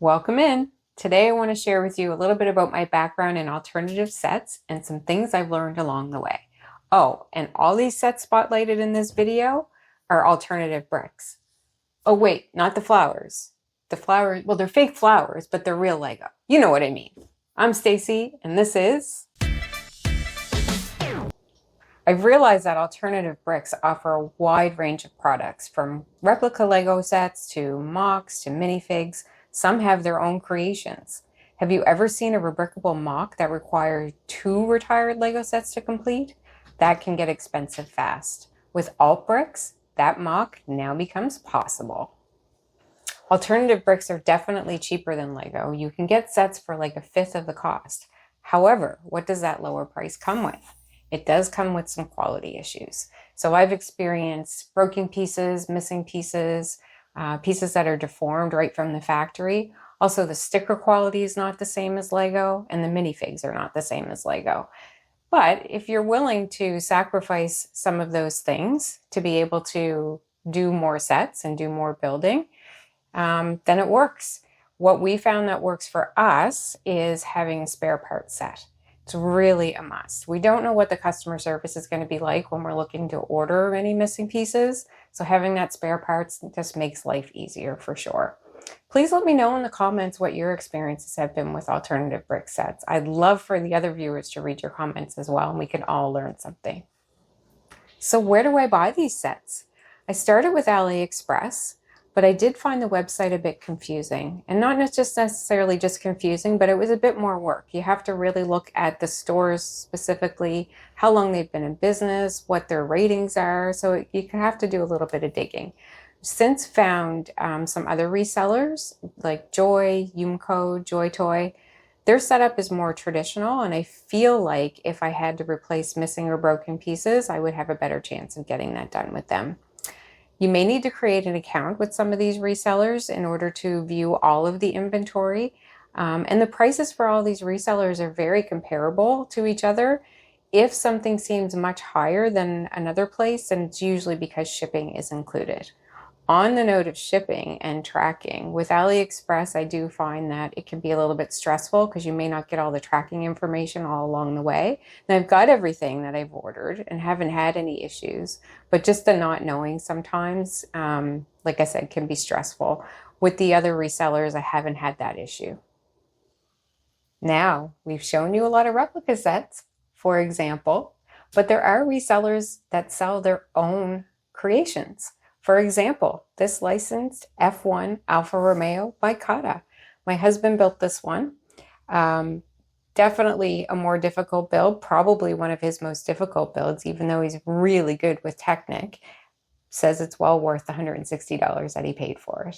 Welcome in. Today I want to share with you a little bit about my background in alternative sets and some things I've learned along the way. Oh, and all these sets spotlighted in this video are alternative bricks. Oh wait, not the flowers. The flowers, well, they're fake flowers, but they're real Lego. You know what I mean. I'm Stacy, and this is... I've realized that alternative bricks offer a wide range of products, from replica Lego sets to mocks to minifigs. Some have their own creations. Have you ever seen a rebrickable mock that requires 2 retired Lego sets to complete? That can get expensive fast. With alt bricks, that mock now becomes possible. Alternative bricks are definitely cheaper than Lego. You can get sets for like 1/5 of the cost. However, what does that lower price come with? It does come with some quality issues. So I've experienced broken pieces, missing pieces, pieces that are deformed right from the factory. Also, the sticker quality is not the same as Lego, and the minifigs are not the same as Lego. But if you're willing to sacrifice some of those things to be able to do more sets and do more building, then it works. What we found that works for us is having a spare parts set. It's really a must. We don't know what the customer service is going to be like when we're looking to order any missing pieces. So having that spare parts just makes life easier for sure. Please let me know in the comments what your experiences have been with alternative brick sets. I'd love for the other viewers to read your comments as well, and we can all learn something. So where do I buy these sets? I started with AliExpress, but I did find the website a bit confusing, and not just necessarily just confusing, but it was a bit more work. You have to really look at the stores specifically, how long they've been in business, what their ratings are. So you can have to do a little bit of digging. Since found some other resellers like Joy, Yumco, Joy Toy. Their setup is more traditional, and I feel like if I had to replace missing or broken pieces, I would have a better chance of getting that done with them. You may need to create an account with some of these resellers in order to view all of the inventory. And the prices for all these resellers are very comparable to each other. If something seems much higher than another place, then it's usually because shipping is included. On the note of shipping and tracking, with AliExpress, I do find that it can be a little bit stressful because you may not get all the tracking information all along the way. And I've got everything that I've ordered and haven't had any issues, but just the not knowing sometimes, like I said, can be stressful. With the other resellers, I haven't had that issue. Now, we've shown you a lot of replica sets, for example, but there are resellers that sell their own creations. For example, this licensed F1 Alfa Romeo by Kata. My husband built this one. Definitely a more difficult build, probably one of his most difficult builds, even though he's really good with Technic. Says it's well worth the $160 that he paid for it.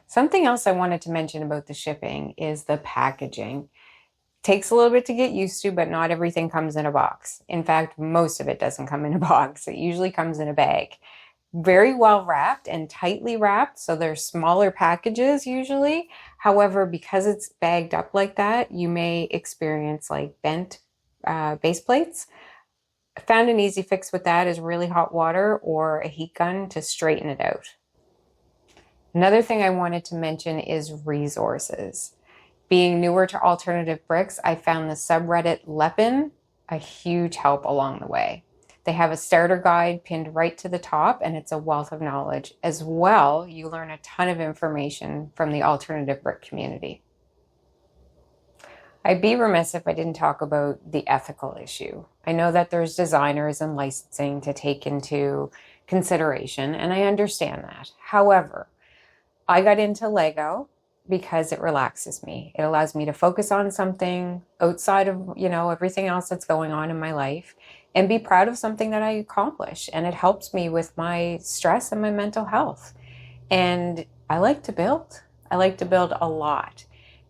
Something else I wanted to mention about the shipping is the packaging. Takes a little bit to get used to, but not everything comes in a box. In fact, most of it doesn't come in a box. It usually comes in a bag. Very well wrapped and tightly wrapped, so they're smaller packages usually. However, because it's bagged up like that, you may experience like bent base plates. I found an easy fix with that is really hot water or a heat gun to straighten it out. Another thing I wanted to mention is resources. Being newer to alternative bricks, I found the subreddit Lepin a huge help along the way. They have a starter guide pinned right to the top, and it's a wealth of knowledge. As well, you learn a ton of information from the alternative brick community. I'd be remiss if I didn't talk about the ethical issue. I know that there's designers and licensing to take into consideration, and I understand that. However, I got into Lego because it relaxes me. It allows me to focus on something outside of, everything else that's going on in my life and be proud of something that I accomplish. And it helps me with my stress and my mental health. And I like to build. I like to build a lot.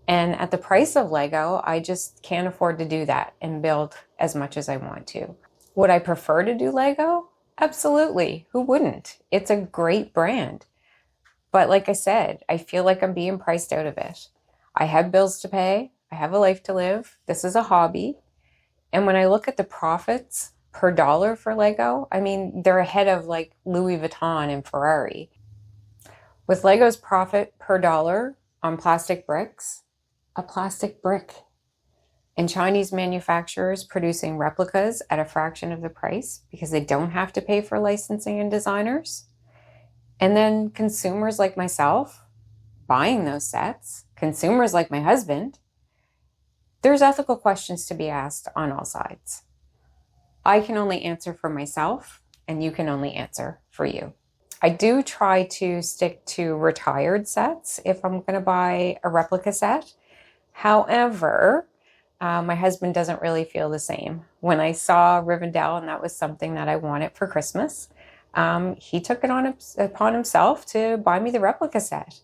And at the price of Lego, I just can't afford to do that and build as much as I want to. Would I prefer to do Lego? Absolutely. Who wouldn't? It's a great brand. But like I said, I feel like I'm being priced out of it. I have bills to pay. I have a life to live. This is a hobby. And when I look at the profits per dollar for Lego, I mean, they're ahead of like Louis Vuitton and Ferrari. With Lego's profit per dollar on plastic bricks, a plastic brick, and Chinese manufacturers producing replicas at a fraction of the price because they don't have to pay for licensing and designers, and then consumers like myself buying those sets, consumers like my husband, there's ethical questions to be asked on all sides. I can only answer for myself, and you can only answer for you. I do try to stick to retired sets if I'm going to buy a replica set. However, my husband doesn't really feel the same. When I saw Rivendell and that was something that I wanted for Christmas, he took it upon himself to buy me the replica set.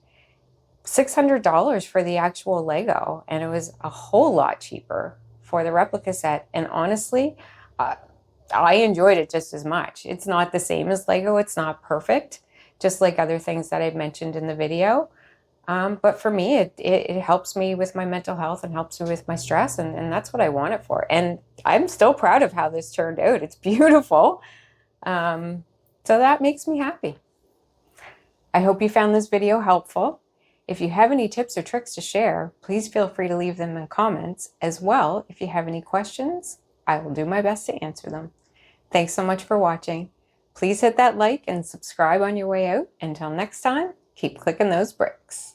$600 for the actual Lego, and it was a whole lot cheaper for the replica set. And honestly, I enjoyed it just as much. It's not the same as Lego. It's not perfect, just like other things that I've mentioned in the video. But for me, it helps me with my mental health and helps me with my stress, and that's what I want it for. And I'm still proud of how this turned out. It's beautiful. So that makes me happy. I hope you found this video helpful. If you have any tips or tricks to share, please feel free to leave them in comments. As well, if you have any questions, I will do my best to answer them. Thanks so much for watching. Please hit that like and subscribe on your way out. Until next time, keep clicking those bricks.